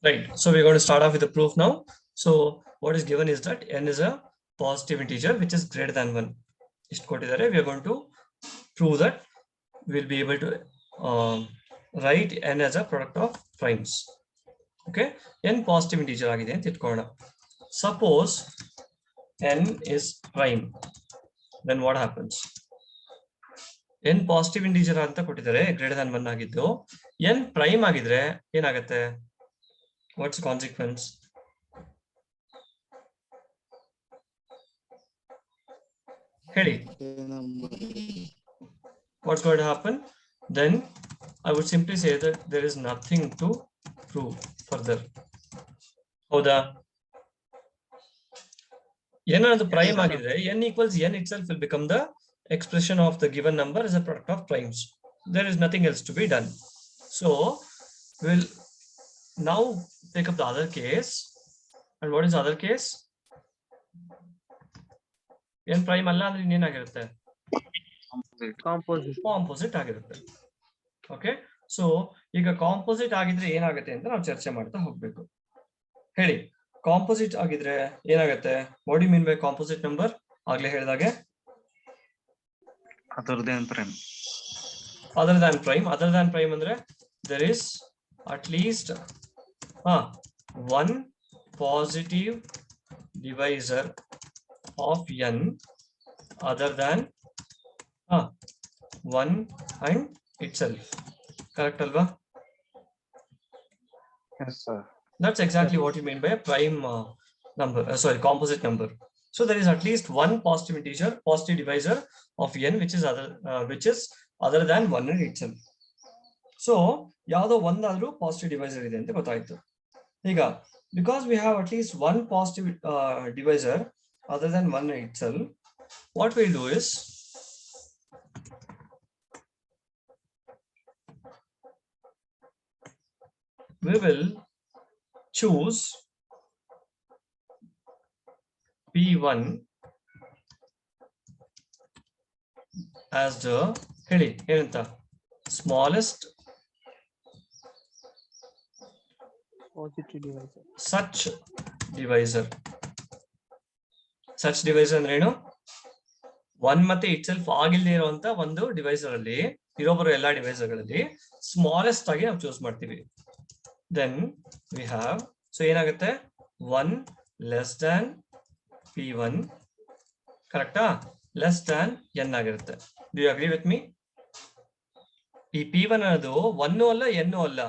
Right. So we're going to start off with the proof now. So what is given is that n is a positive integer which is greater than 1. We are going to prove that we'll be able to write n as a product of primes. Okay. n positive integer agide anta itkolona. Suppose n is prime. Then what happens? n positive integer anta ಕೊಟ್ಟಿದ್ದಾರೆ greater than 1 ಆಗಿದ್ದು n prime ಆಗಿದ್ರೆ ಏನಾಗುತ್ತೆ? What's the consequence? Hey, what's going to happen? Then I would simply say that there is nothing to prove further. Howda? n another prime agidre n equals n itself will become the expression of the given number as a product of primes. There is nothing else to be done. So we'll now take up the other case. And what is the other case? n prime alla andre ಇನ್ನೇನು ಆಗಿರುತ್ತೆ? Composite ಆಗಿರುತ್ತೆ. Okay, so ಈಗ composite ಆಗಿದ್ರೆ ಏನಾಗುತ್ತೆ ಅಂತ ನಾವು ಚರ್ಚೆ ಮಾಡ್ತಾ ಹೋಗ್ಬೇಕು. ಹೇಳಿ, ಕಾಂಪೋಸಿಟ್ ಆಗಿದ್ರೆ ಏನಾಗುತ್ತೆ? What you mean by composite number? ಆಗ್ಲೇ ಹೇಳಿದಾಗೆ ಅದರ್ ದ್ಯಾನ್ ಪ್ರೈಮ್ ಅಂದ್ರೆ there is at least one positive divisor of n other than 1 and itself. Correct alva? Yes sir. That's exactly what you mean by a prime number, composite number. So there is at least one positive integer, positive divisor of n which is other than 1 and itself. So ಯಾವುದೋ ಒಂದಾದ್ರೂ positive divisor ಇದೆ ಅಂತ ಗೊತ್ತಾಯ್ತು. ಈಗ because we have at least one positive divisor other than 1 itself, what we'll do is we will choose P1 as the smallest positive divisor. Such divisor ಅಂದ್ರೆ ಏನು? 1 ಮತ್ತೆ itself ಆಗಿಲ್ಲದೆ ಇರುವಂತ ಒಂದು ಡಿವೈಸರ್ ಅಲ್ಲಿ ಇರೋಬರೋ ಎಲ್ಲಾ ಡಿವೈಸರ್ ಗಳಲ್ಲಿ ಸ್ಮಾಲೆಸ್ಟ್ ಆಗಿ ನಾವು ಚೂಸ್ ಮಾಡ್ತೀವಿ. Then we have, so ಏನಾಗುತ್ತೆ? 1 less than P1, ಕರೆಕ್ಟಾ? less than n ಆಗಿರುತ್ತೆ. Do you agree with me? ಈ P1 ಅನ್ನೋದು 1 ಅಲ್ಲ n ಅಲ್ಲ,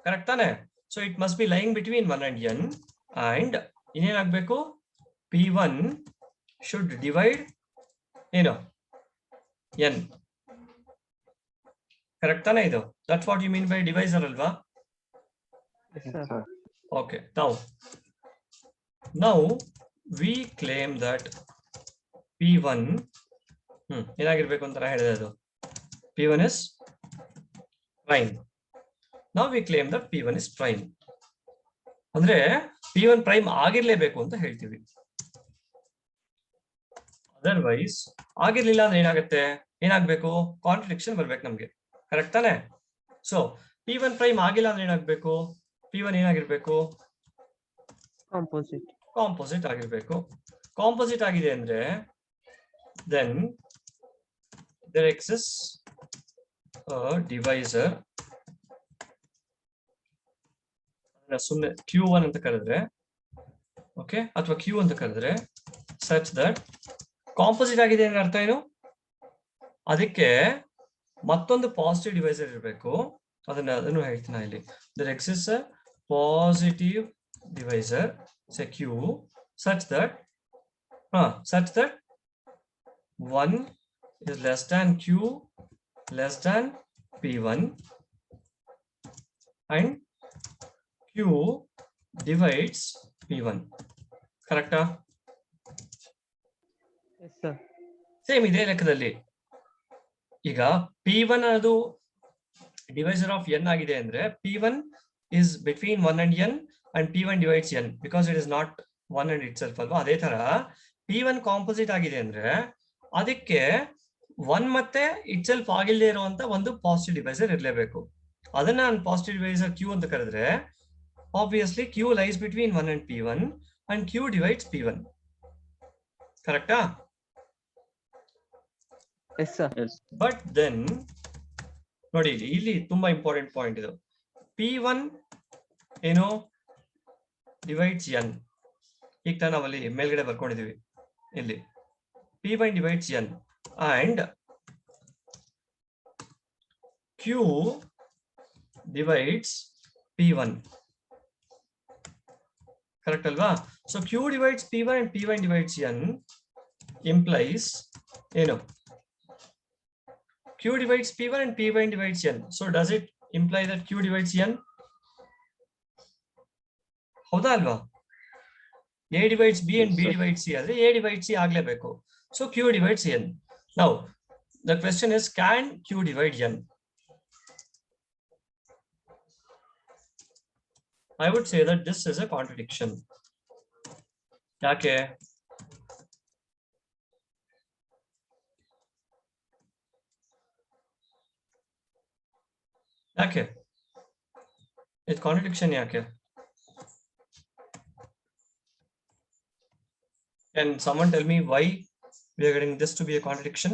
ಕರೆಕ್ಟ್ ತಾನೆ? So it must be lying between 1 and n, and ಇನ್ನೇನಾಗಬೇಕು? P1 should divide ಏನು n. ಕರೆಕ್ಟ್ ತಾನೆ ಇದು? That's what you mean by divisor ಅಲ್ವಾ? Yes sir. Okay, now we claim that P1 ಏನಾಗಿರ್ಬೇಕು ಅಂತ ಹೇಳಿದೆ, ಅದು P1 is prime. Now we claim that P1 is prime. ಅಂದ್ರೆ P1 prime ಆಗಿರ್ಲೇಬೇಕು ಅಂತ ಹೇಳ್ತೀವಿ. ಅದರ್ವೈಸ್ ಆಗಿರ್ಲಿಲ್ಲ ಅಂದ್ರೆ ಏನಾಗಬೇಕು? ಕಾಂಟ್ರಡಿಕ್ಷನ್ ಬರ್ಬೇಕು ನಮ್ಗೆ, ಕರೆಕ್ಟ್ ತಾನೆ? ಸೊ P1 prime ಆಗಿಲ್ಲ ಅಂದ್ರೆ ಏನಾಗಬೇಕು? P1 ಏನಾಗಿರ್ಬೇಕು? ಕಾಂಪೋಸಿಟ್ ಆಗಿರ್ಬೇಕು. ಕಾಂಪೋಸಿಟ್ ಆಗಿದೆ ಅಂದ್ರೆ then there exists a divisor, ಸುಮ್ಮನೆ Q1 ಅಂತ ಕರೆದ್ರೆ, ಓಕೆ, ಅಥವಾ Q ಅಂತ ಕರೆದ್ರೆ, such that ಕಾಂಪೋಸಿಟ್ ಆಗಿದೆ ಅಂದ್ರೆ ಅರ್ಥ ಏನು? ಅದಕ್ಕೆ ಮತ್ತೊಂದು ಪಾಸಿಟಿವ್ ಡಿವೈಸರ್ ಇರಬೇಕು. ಅದನ್ನು ಹೇಳ್ತೀನಿ ಇಲ್ಲಿ. there exists a positive divisor, say Q, such that 1 is less than Q less than P1 and Q divides P1. ಕರೆಕ್ಟಾ? Yes sir. ಸೇಮ್ ಇದೇ ಲೆಕ್ಕದಲ್ಲಿ ಈಗ P1 ಅದು divisor of n ಆಗಿದೆ ಅಂದ್ರೆ P1 is between 1 and n and P1 divides n because it is not 1 and itself ಅಲ್ವಾ? ಅದೇ ತರ P1 ಕಾಂಪೋಸಿಟ್ ಆಗಿದೆ ಅಂದ್ರೆ ಅದಕ್ಕೆ 1 ಮತ್ತೆ itself ಆಗಿಲ್ಲದೆ ಇರುವಂತ ಒಂದು ಪಾಸಿಟಿವ್ ಡಿವೈಸರ್ ಇರಲೇಬೇಕು. ಅದನ್ನ ನಾನು ಪಾಸಿಟಿವ್ ಡಿವೈಸರ್ Q ಅಂತ ಕರೆದ್ರೆ obviously Q lies between 1 and P1 and Q divides P1. ಕರೆಕ್ಟಾ? Yes, sir. ಬಟ್ ದೆನ್ ನೋಡಿ ಇಲ್ಲಿ ತುಂಬಾ ಇಂಪಾರ್ಟೆಂಟ್ ಪಾಯಿಂಟ್ ಇದು. P1 ಏನು ಡಿವೈಡ್ಸ್ n. ಈಗ ನಾವಲ್ಲಿ ಮೇಲ್ಗಡೆ ಬರ್ಕೊಂಡಿದೀವಿ ಇಲ್ಲಿ P1 divides n and Q divides P1. Correct ಅಲ್ವಾ? So Q divides P1 and P1 divides n implies ಏನು Q divides P1 and P1 divides n. So does it imply that Q divides n? ಹೌದಾ ಅಲ್ವಾ? A divides B and B divides C ಆದ್ರೆ A divides C ಆಗ್ಲೇಬೇಕು. So Q divides n. Now the question is, can Q divide n? I would say that this is a contradiction. ಯಾಕೆ? ಯಾಕೆ ಇದು contradiction? ಯಾಕೆ? Can someone tell me why we are getting this to be a contradiction?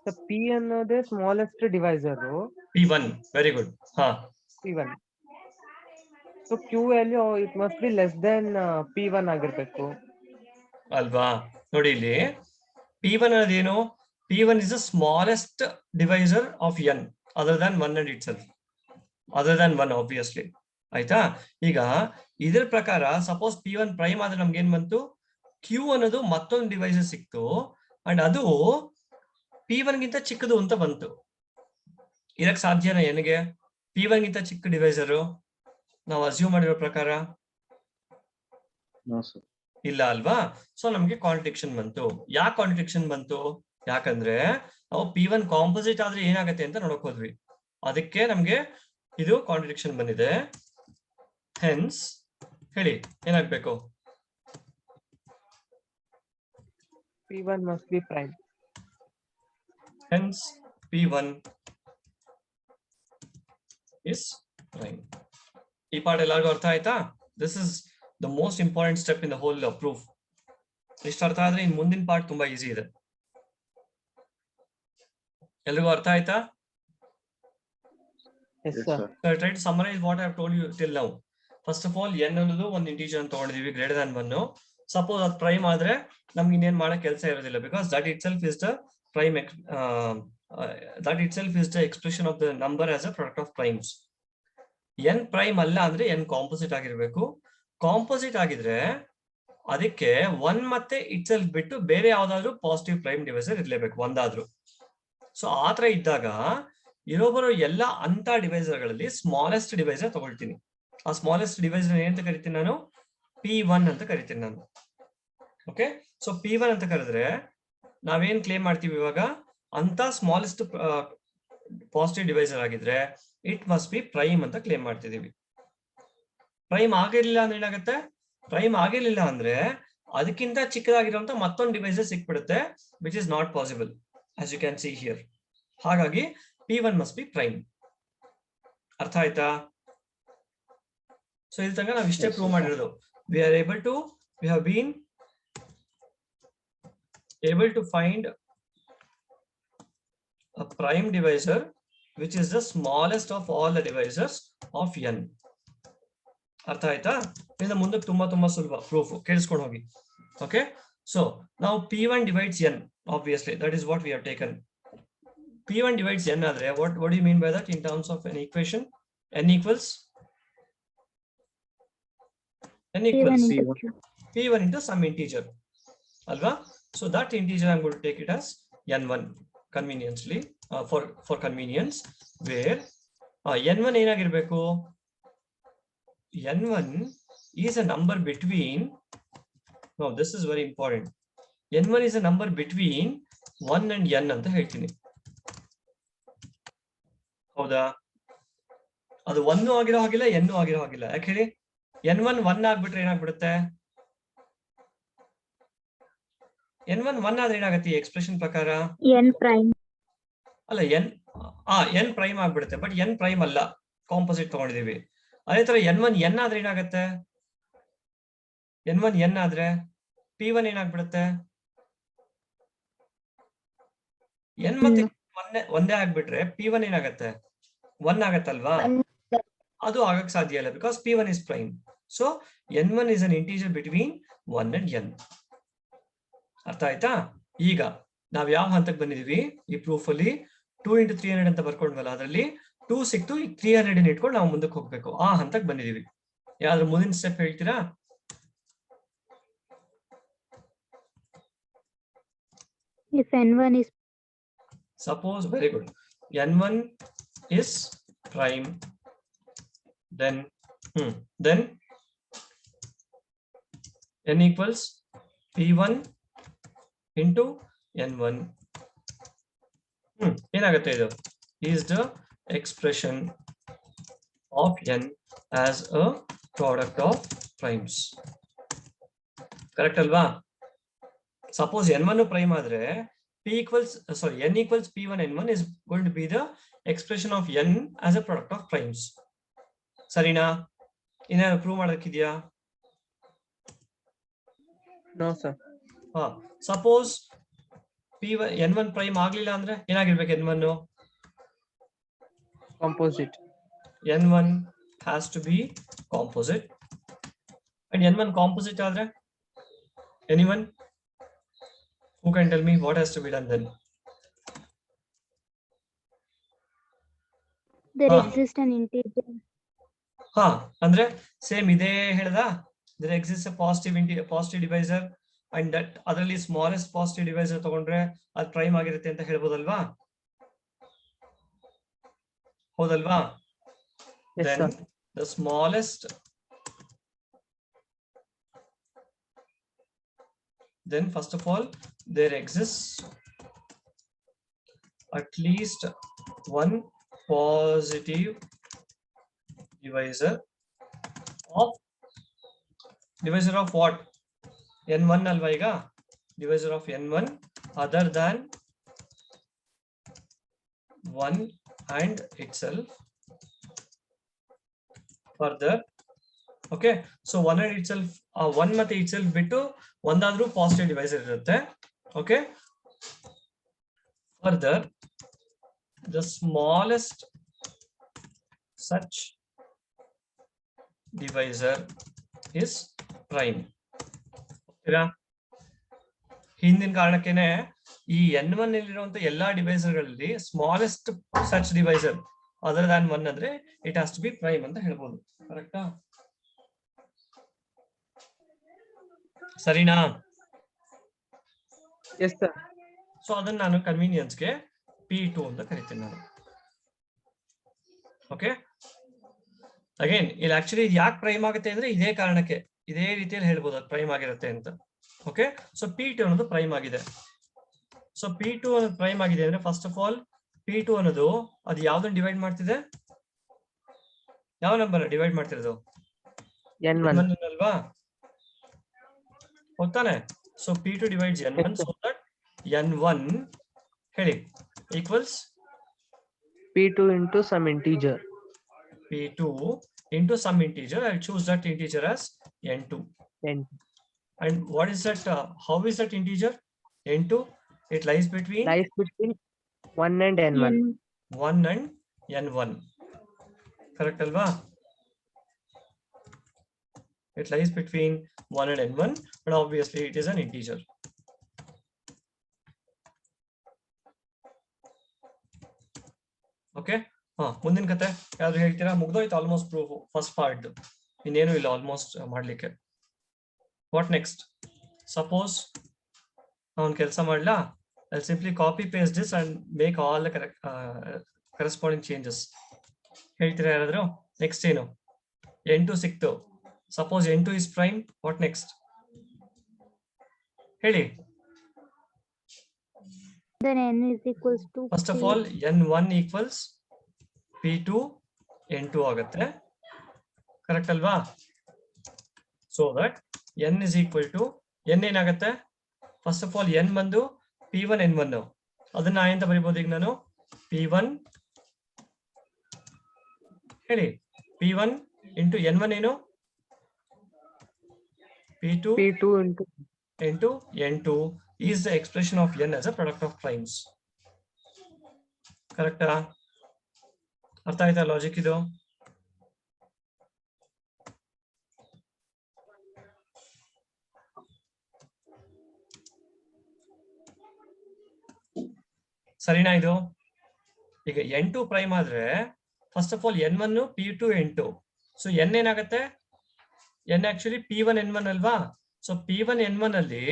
The P ಅನ್ನೋದೇ smallest divisor. P1, very good. P1. So Q value it must be less than P1 ಆಗಿರ್ಬೇಕು ಅಲ್ವಾ? ನೋಡಿ ಇಲ್ಲಿ P1 ಅನ್ನೋದೇನು? P1 is the smallest divisor of n other than 1 and itself. Other than 1 obviously. ಆಯ್ತಾ? ಈಗ ಇದ್ರ ಪ್ರಕಾರ suppose P1 prime ಆದ್ರೆ ನಮ್ಗೆ ಏನ್ ಬಂತು? Q ಅನ್ನೋದು ಮತ್ತೊಂದು ಡಿವೈಸರ್ ಸಿಕ್ತು ಅಂಡ್ ಅದು P1 ಗಿಂತ ಚಿಕ್ಕದು ಅಂತ ಬಂತು. ಇದಕ್ಕೆ ಸಾಧ್ಯನಾ ಏನಿಗೆ? P1 ಗಿಂತ ಚಿಕ್ಕ ಡಿವೈಸರು ನಾವು ಅಸ್ಯೂಮ್ ಮಾಡಿರೋ ಪ್ರಕಾರ ಇಲ್ಲ ಅಲ್ವಾ? ಸೊ ನಮ್ಗೆ ಕಾಂಟ್ರಡಿಕ್ಷನ್ ಬಂತು. ಯಾಕೆ ಕಾಂಟ್ರಡಿಕ್ಷನ್ ಬಂತು? ಯಾಕಂದ್ರೆ ನಾವು P1 ಕಾಂಪೋಸಿಟ್ ಆದ್ರೆ ಏನಾಗತ್ತೆ ಅಂತ ನೋಡಕ್ ಹೋದ್ವಿ, ಅದಕ್ಕೆ ನಮ್ಗೆ ಇದು ಕಾಂಟ್ರಡಿಕ್ಷನ್ ಬಂದಿದೆ. ಹೆನ್ಸ್ ಹೇಳಿ ಏನಾಗ್ಬೇಕು? P1 must be prime. Hence P1 is prime. ಈ ಪಾರ್ಟ್ ಎಲ್ಲರಿಗೂ ಅರ್ಥ ಆಯ್ತಾ? This is the most important step in the whole proof. ಇಷ್ಟು ಅರ್ಥ ಆದ್ರೆ ಇನ್ ಮುಂದಿನ ಪಾರ್ಟ್ ತುಂಬಾ ಈಸಿ ಇದೆ. ಎಲ್ರಿಗೂ ಅರ್ಥ ಆಯ್ತಾ? Yes, sir. So I try to summarize what I have told you till now. First of all, n ಅನ್ನೋದು ಒಂದು ಇಂಟಿಜರ್ ಅಂತ ತಗೊಂಡಿದೀವಿ ಗ್ರೇಟರ್ ದನ್ 1. ಸಪೋಸ್ ಅದು ಪ್ರೈಮ್ ಆದ್ರೆ ನಮ್ಗೆ ಇನ್ನೇನ್ ಮಾಡೋ ಕೆಲಸ ಇರೋದಿಲ್ಲ, because that it self is the prime, that it self is the expression of the number as a product of primes. n prime ಅಲ್ಲ ಅಂದ್ರೆ n ಕಾಂಪೋಸಿಟ್ ಆಗಿರ್ಬೇಕು. ಕಾಂಪೋಸಿಟ್ ಆಗಿದ್ರೆ ಅದಕ್ಕೆ 1 ಮತ್ತೆ ಇಟ್ ಸೆಲ್ಫ್ ಬಿಟ್ಟು ಬೇರೆ ಯಾವ್ದಾದ್ರು ಪಾಸಿಟಿವ್ ಪ್ರೈಮ್ ಡಿವೈಸರ್ ಇರ್ಲೇಬೇಕು, ಒಂದಾದ್ರು. ಸೊ ಆತರ ಇದ್ದಾಗ ಇರೋಬರೋ ಎಲ್ಲ ಅಂತ ಡಿವೈಸರ್ ಗಳಲ್ಲಿ ಸ್ಮಾಲೆಸ್ಟ್ ಡಿವೈಸರ್ ತಗೊಳ್ತೀನಿ. ಆ ಸ್ಮಾಲೆಸ್ಟ್ ಡಿವೈಸರ್ ಏನಂತ ಕರಿತೀನಿ ನಾನು? P1 ಅಂತ ಕರಿತೀನಿ ನಾನು. ಓಕೆ, ಸೊ P1 ಅಂತ ಕರೆದ್ರೆ ನಾವೇನ್ ಕ್ಲೇಮ್ ಮಾಡ್ತೀವಿ ಇವಾಗ? ಅಂತ ಸ್ಮಾಲೆಸ್ಟ್ ಪಾಸಿಟಿವ್ ಡಿವೈಸರ್ ಆಗಿದ್ರೆ ಇಟ್ ಮಸ್ಟ್ ಬಿ ಪ್ರೈಮ್ ಅಂತ ಕ್ಲೇಮ್ ಮಾಡ್ತಿದೀವಿ. ಪ್ರೈಮ್ ಆಗಿರ್ಲಿಲ್ಲ ಅಂದ್ರೆ ಏನಾಗುತ್ತೆ? ಪ್ರೈಮ್ ಆಗಿರ್ಲಿಲ್ಲ ಅಂದ್ರೆ ಅದಕ್ಕಿಂತ ಚಿಕ್ಕದಾಗಿರುವಂತ ಮತ್ತೊಂದು ಡಿವೈಸರ್ ಸಿಕ್ಬಿಡುತ್ತೆ, which is not possible as you can see here. ಹಾಗಾಗಿ P1 must be prime. ಅರ್ಥ ಆಯ್ತಾ? ಸೊ ಇಲ್ಲಿ ತನಕ ನಾವು ಇಷ್ಟೇ ಪ್ರೂವ್ ಮಾಡಿರೋದು. We have been able to find a prime divisor which is the smallest of all the divisors of n. ಅರ್ಥ ಆಯ್ತಾ? ಇನ್ನು ಮುಂದಕ್ಕೆ ತುಂಬಾ ಸುಲಭ ಪ್ರೂಫ್, ಕೇಳಿಸ್ಕೊಂಡು ಹೋಗಿ. ಓಕೆ, ಸೊ ನಾವು P1 divides n, obviously that is what we have taken. P1 divides n ಆದ್ರೆ what do you mean by that in terms of an equation? n equals P1 into some integer alva. So that integer I'm going to take it as n1 conveniently, for convenience, where n1 ಏನಾಗಿರ್ಬೇಕು? n1 is a number between, now this is very important, n1 is a number between 1 and n ಅಂತ ಹೇಳ್ತೀನಿ. ಹೌದಾ? ಅದು 1 ಆಗಿರೋ ಹಾಗಿಲ್ಲ, n ಆಗಿರೋ ಹಾಗಿಲ್ಲ. ಯಾಕೆ ಹೇಳಿ? n1 1 ಆಗ್ಬಿಟ್ರೆ ಏನಾಗ್ಬಿಡುತ್ತೆ? n1 1 ಆದ್ರೆ ಏನಾಗುತ್ತೆ ಈ ಎಕ್ಸ್ಪ್ರೆಷನ್ ಪ್ರಕಾರ? n ಪ್ರೈಮ್ ಅಲ್ಲ, n ಎನ್ ಪ್ರೈಮ್ ಆಗ್ಬಿಡುತ್ತೆ, ಬಟ್ ಎನ್ ಪ್ರೈಮ್ ಅಲ್ಲ, ಕಾಂಪೋಸಿಟ್ ತಗೊಂಡಿದೀವಿ. ಅದೇ ತರ n1 n ಆದ್ರೆ ಏನಾಗುತ್ತೆ, n1 n ಆದ್ರೆ p1 ಏನಾಗ್ಬಿಡುತ್ತೆ, n ಮತ್ತೆ ಒಂದೇ ಆಗ್ಬಿಟ್ರೆ p1 ಏನಾಗತ್ತೆ, 1 ಆಗತ್ತಲ್ವಾ? ಅದು ಆಗಕ್ ಸಾಧ್ಯ ಇಲ್ಲ, because p1 is prime. So n1 is an integer between 1 and n. ಅರ್ಥ ಆಯ್ತಾ? ಈಗ ನಾವ್ ಯಾವ ಹಂತಕ್ಕೆ ಬಂದಿದೀವಿ ಈ ಪ್ರೂಫ್ ಅಲ್ಲಿ? 2 into 300 ಅಂತ ಬರ್ಕೊಂಡ್ವಲ್ಲ, ಅದರಲ್ಲಿ 2 ಸಿಕ್ತು, ಈಗ 300 ಇಟ್ಕೊಂಡು ನಾವು ಮುಂದಕ್ಕೆ ಹೋಗ್ಬೇಕು, ಆ ಹಂತಕ್ಕೆ ಬಂದಿದೀವಿ. ಯಾವ್ದ್ರ ಮುಂದಿನ ಸ್ಟೆಪ್ ಹೇಳ್ತೀರಾ? If n1 is Suppose, very good, n1 is prime, then n equals p1 into n1. ಏನಾಗುತ್ತೆ ಇದು? Is the expression of n as a product of primes. Correct ಅಲ್ವಾ? ಸಪೋಸ್ n1 ಪ್ರೈಮ್ ಆದ್ರೆ n equals p1 n1 is going to be the expression of n as a product of primes. ಸರಿನಾ? ಇನ್ನ prove ಮಾಡೋದಕ್ಕಿದೆಯಾ? No sir. Suppose p1 n1 prime ಆಗ್ಲಿಲ್ಲ ಅಂದ್ರೆ ಏನಾಗಿರ್ಬೇಕು? n1 composite. n1 has to be composite, and n1 composite ಆದ್ರೆ anyone who can tell me what has to be done then? there exists an integer. ಅಂದ್ರೆ same ಇದೇ ಹೇಳ್ದ, there exists a positive divisor and that ಅದರಲ್ಲಿ smallest positive divisor ತಗೊಂಡ್ರೆ ಅದು prime ಆಗಿರುತ್ತೆ ಅಂತ ಹೇಳ್ಬೋದಲ್ವಾ? ಹೌದಲ್ವಾ? Then the smallest, then first of all there exists at least one positive divisor of what? n1 alva iga, divisor of n1 other than 1 and itself. Further, okay, so 1 and itself, 1 ಮತ್ತೆ itself ಬಿಟ್ಟು ಒಂದಾದ್ರೂ positive divisor ಇರುತ್ತೆ. Okay, further the smallest such divisor is prime. ಹಿಂದಿನ ಕಾರಣಕ್ಕೇನೆ ಈ n1 ಇರುವಂತ ಎಲ್ಲಾ divisor ಗಳಲ್ಲಿ smallest such divisor other than 1 ಅಂದ್ರೆ it has to be prime ಅಂತ ಹೇಳ್ಬೋದು. ಕರೆಕ್ಟಾ? ಸರಿನಾ? Yes sir. ಸೊ ಅದನ್ನ ನಾನು ಕನ್ವೀನಿಯನ್ಸ್ಗೆ P2 ಅಂತ ಕರಿತೀನಿ ನಾನು. ಓಕೆ, ಅಗೇನ್ ಇಲ್ಲಿ ಆಕ್ಚುಲಿ ಯಾಕೆ ಪ್ರೈಮ್ ಆಗುತ್ತೆ ಅಂದ್ರೆ ಇದೇ ಕಾರಣಕ್ಕೆ, ಇದೇ ರೀತಿಯಲ್ಲಿ ಹೇಳ್ಬೋದು ಅದು ಪ್ರೈಮ್ ಆಗಿರುತ್ತೆ ಅಂತ. ಓಕೆ, ಸೊ P2 ಅನ್ನೋದು ಪ್ರೈಮ್ ಆಗಿದೆ. ಸೊ P2 ಅನ್ನೋದು ಪ್ರೈಮ್ ಆಗಿದೆ ಅಂದ್ರೆ ಫಸ್ಟ್ ಆಫ್ ಆಲ್ P2 ಅನ್ನೋದು ಅದು ಯಾವ್ದನ್ನ ಡಿವೈಡ್ ಮಾಡ್ತಿದೆ? ಯಾವ ನಂಬರ್ ಡಿವೈಡ್ ಮಾಡ್ತಿರೋದು? n1 ಅಲ್ವಾ? ಹೋಗ್ತಾನೆ. So P2 divides n1 so that n1 ಹೇಳಿ equals P2 into some integer. P2 into some integer. I'll choose that integer as n2. And what is that? How is that integer? n2. It lies between 1 and n1. 1 and n1. Correct alva? It lies between 1 and n1, but obviously it is an integer. Okay. ಮುಂದಿನ ಕತೆ ಯಾವ್ದು ಹೇಳ್ತೀರಾ? ಮುಗ್ದೋಯ್ತು almost proof first part, ಇನ್ನೇನು ಇಲ್ಲ almost ಮಾಡ್ಲಿಕ್ಕೆ. What next? Suppose ನಾನು ಕೆಲಸ ಮಾಡ್ಲಾ, I'll simply copy paste this and make all the correct corresponding changes. ಹೇಳ್ತೀರಾ ಯಾರಾದ್ರು? ನೆಕ್ಸ್ಟ್ ಏನು? n2 ಸಿಕ್ತು. Suppose n2 is prime, what next? ಹೇಳಿ. Then n is equals to First of all n1 equals P2 n2 ಆಗುತ್ತೆ. Correct ಅಲ್ವಾ? So that n is equal to n ಏನಾಗುತ್ತೆ? First of all n ಬಂದು P1 n1, ಅದನ್ನ ಎಂತ ಬರಿಬಹುದು ಈಗ ನಾನು? P1 ಹೇಳಿ P1 into N1 ಏನು P2 P2 into into N2 is the expression of N as a product of primes. ಕರೆಕ್ಟಾ? ಅರ್ಥ ಆಯ್ತಾ ಲಾಜಿಕ್ ಇದು? ಸರಿನಾ ಇದು? ಈಗ N2 ಪ್ರೈಮ್ ಆದ್ರೆ first of all N1 P2 N2. So N ಏನಾಗುತ್ತೆ? N ಆಕ್ಚುಲಿ P1 N1 ಅಲ್ವಾ? ಸೊ P1 N1 ಅಲ್ಲಿ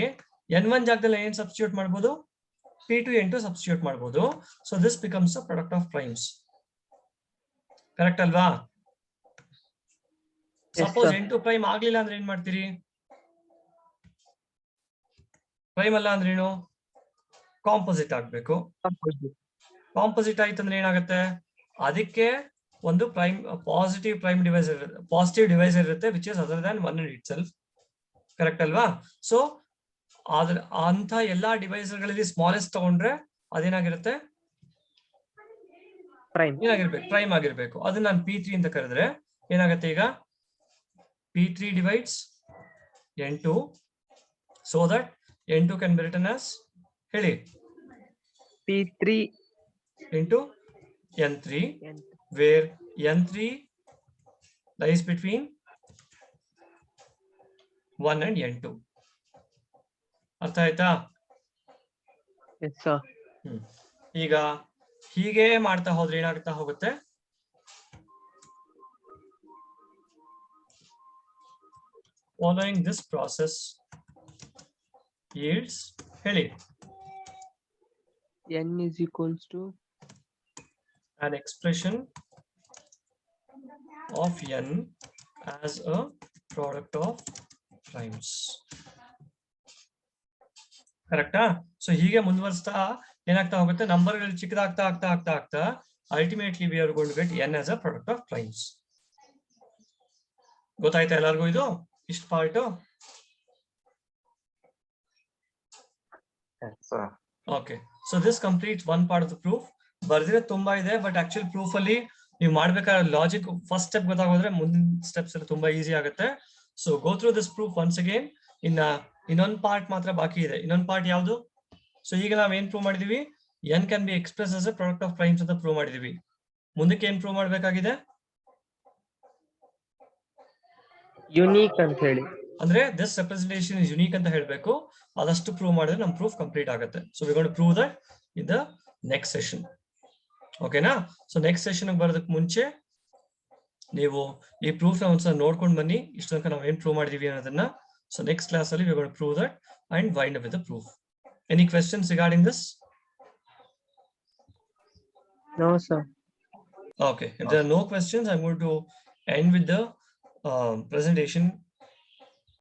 N1 ಜಾಗದಲ್ಲಿ ಏನ್ ಸಬ್ಸ್ಟಿಟ್ಯೂಟ್ ಮಾಡ್ಬೋದು? P2 N2 ಸಬ್ಸ್ಟಿಟ್ಯೂಟ್ ಮಾಡ್ಬೋದು. So this becomes a product of primes. Correct ಅಲ್ವಾ? ಸಪೋಸ್ N2 ಪ್ರೈಮ್ ಆಗ್ಲಿಲ್ಲ ಅಂದ್ರೆ ಏನ್ ಮಾಡ್ತೀರಿ? ಪ್ರೈಮ್ ಅಲ್ಲ ಅಂದ್ರೆ ಏನು? ಕಾಂಪೋಸಿಟ್ ಆಗ್ಬೇಕು. ಕಾಂಪೋಸಿಟ್ ಆಯ್ತಂದ್ರೆ ಏನಾಗುತ್ತೆ? ಅದಕ್ಕೆ ಒಂದು prime positive prime divisor positive divisor ಇರುತ್ತೆ which is other than 1 itself. Correct ಅಲ್ವಾ? ಸೊ ಅಂತ ಎಲ್ಲಾ ಡಿವೈಸರ್ ಗಳಲ್ಲಿ ಸ್ಮಾಲೆಸ್ಟ್ ತಗೊಂಡ್ರೆ ಅದೇನಾಗಿರುತ್ತೆ? ಏನಾಗಿರ್ಬೇಕು? ಪ್ರೈಮ್ ಆಗಿರ್ಬೇಕು. ಅದನ್ನ ನಾನು P3 ಅಂತ ಕರೆದ್ರೆ ಏನಾಗುತ್ತೆ? ಈಗ P3 divides N2 so that N2 can be written as ಹೇಳಿ P3 into N3 where N3 lies between 1 and N2. ಅರ್ಥ ಆಯ್ತಾ? Yes sir. ಈಗ ಹೀಗೆ ಮಾಡ್ತಾ ಹೋದ್ರೆ ಏನಾಗ್ತಾ ಹೋಗುತ್ತೆ? Following this process yields ಹೇಳಿ N is equals to an expression of N as a product of primes. ಕರೆಕ್ಟಾ? ಸೊ ಹೀಗೆ ಮುಂದುವರಿಸ್ತಾ ಏನಾಗ್ತಾ ಹೋಗುತ್ತೆ? ನಂಬರ್ಗಳು ಚಿಕ್ಕದಾಗ್ತಾ ಆಗ್ತಾ ಆಗ್ತಾ ಆಗ್ತಾ ultimately we are going to get N as a product of primes. ಗೊತ್ತಾಯ್ತಾ ಎಲ್ಲರಿಗೂ ಇದು? ಇಷ್ಟು part. Okay, so this completes one part of the proof. ಬರ್ದಿರೋ ತುಂಬಾ ಇದೆ, ಬಟ್ ಆಕ್ಚುಲ್ ಪ್ರೂಫ್ ಅಲ್ಲಿ ನೀವು ಮಾಡ್ಬೇಕಾದ್ರೆ ಲಾಜಿಕ್ ಫಸ್ಟ್ ಸ್ಟೆಪ್ ಗೊತ್ತಾಗೋದ್ರೆ ಮುಂದಿನ ಸ್ಟೆಪ್ಸ್ ಎಲ್ಲ ತುಂಬಾ ಈಸಿ ಆಗುತ್ತೆ. So go through this proof once again. ಇನ್ನೊಂದು ಪಾರ್ಟ್ ಮಾತ್ರ ಬಾಕಿ ಇದೆ. ಇನ್ನೊಂದು ಪಾರ್ಟ್ ಯಾವುದು? ಸೊ ಈಗ ನಾವ್ ಏನ್ ಪ್ರೂವ್ ಮಾಡಿದೀವಿ? N can be express as a product of primes ಅಂತ ಪ್ರೂವ್ ಮಾಡಿದೀವಿ. ಮುಂದಕ್ಕೆ ಏನ್ ಪ್ರೂವ್ ಮಾಡ್ಬೇಕಾಗಿದೆ? ಯುನೀಕ್ ಅಂತ ಹೇಳಿ, ಅಂದ್ರೆ ದಿಸ್ ರೆಪ್ರೆಸೆಂಟೇಷನ್ ಇಸ್ ಯುನೀಕ್ ಅಂತ ಹೇಳ್ಬೇಕು. ಅದಷ್ಟು ಪ್ರೂವ್ ಮಾಡಿದ್ರೆ ನಮ್ ಪ್ರೂಫ್ ಕಂಪ್ಲೀಟ್ ಆಗುತ್ತೆ. So we going to prove that in the next session. ಓಕೆನಾ? ಸೊ ನೆಕ್ಸ್ಟ್ ಸೆಷನ್ ಬರೋದಕ್ಕೆ ಮುಂಚೆ ನೀವು ಈ ಪ್ರೂಫ್ ನ ಒಂದ್ಸಲ ನೋಡ್ಕೊಂಡು ಬನ್ನಿ. ಇಷ್ಟು ತನಕ ನಾವು ಏನ್ ಪ್ರೂವ್ ಮಾಡಿದೀವಿ ಅನ್ನೋದನ್ನ. ಸೊ ನೆಕ್ಸ್ಟ್ ಕ್ಲಾಸ್ ಅಲ್ಲಿ we going to prove that and wind up with the proof. Any questions regarding this? no sir. Okay, if there are no questions, I'm going to end with the presentation